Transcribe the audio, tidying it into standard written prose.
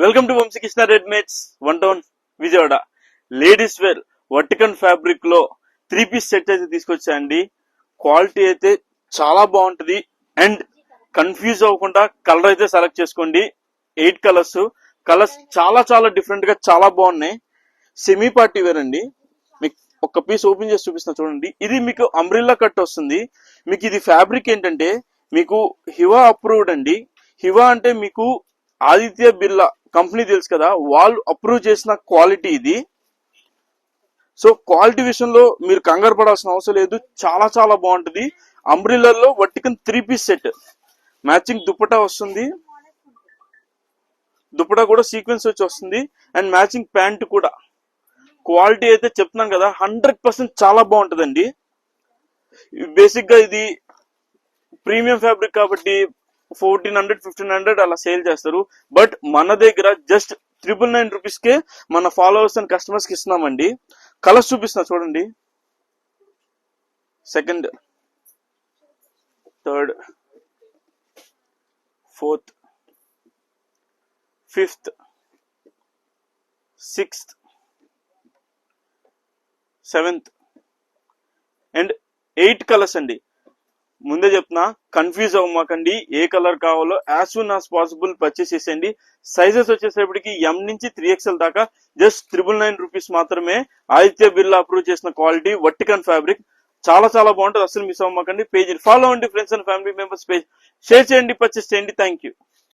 Welcome to Vamsikrishna readymades one town Vijayawada. Ladies wear వర్టికన్ fabric లో 3 piece set అయితే తీసుకొచ్చా అండి. క్వాలిటీ అయితే చాలా బాగుంటది అండ్ కన్ఫ్యూజ్ అవ్వకుండా కలర్ అయితే సెలెక్ట్ చేసుకోండి. 8 కలర్స్ చాలా చాలా డిఫరెంట్ గా చాలా బాగున్నాయి. సెమీ పార్టీ వేర్ అండి. మీకు ఒక పీస్ ఓపెన్ చేసి చూపిస్తున్నా చూడండి. ఇది మీకు అంబ్రిల్లా కట్ వస్తుంది. మీకు ఇది ఫ్యాబ్రిక్ ఏంటంటే మీకు హివా అప్రూవ్డ్ అండి. హివా అంటే మీకు ఆదిత్య బిర్లా కంపెనీ తెలుసు కదా, వాళ్ళు అప్రూవ్ చేసిన క్వాలిటీ ఇది. సో క్వాలిటీ విషయంలో మీరు కంగారు పడాల్సిన అవసరం లేదు, చాలా చాలా బాగుంటుంది. అంబ్రిల్లాలో వర్టికన్ 3 పీస్ సెట్, మ్యాచింగ్ దుప్పటా వస్తుంది. దుప్పటా కూడా సీక్వెన్స్ వచ్చి వస్తుంది అండ్ మ్యాచింగ్ ప్యాంట్ కూడా. క్వాలిటీ అయితే చెప్తున్నాను కదా 100% చాలా బాగుంటుందండి. బేసిక్ గా ఇది ప్రీమియం ఫ్యాబ్రిక్ కాబట్టి 1400 1500 అలా సేల్ చేస్తారు. బట్ మన దగ్గర జస్ట్ 999 రూపీస్ కే మన ఫాలోవర్స్ అండ్ కస్టమర్స్ కి ఇస్తున్నామండి. కలర్స్ చూపిస్తున్నా చూడండి. Second, third, fourth, fifth, sixth, seventh and 8 colours అండి. ముందే చెప్తున్నా, కన్ఫ్యూజ్ అవ్వమాకండి. ఏ కలర్ కావాలో as soon as possible purchase చేసేయండి. సైజెస్ వచ్చేసేపటికి M నుంచి 3XL దాకా జస్ట్ 999 రూపీస్ మాత్రమే. ఆదిత్య బిర్లా అప్రూవ్ చేసిన క్వాలిటీ వర్టికన్ ఫ్యాబ్రిక్ చాలా చాలా బాగుంటుంది. అసలు మిస్ అవ్వమాకండి. పేజ్ ఫాలో అవ్వండి, friends and family members page share చేయండి, పర్చేస్ చేయండి. Thank you.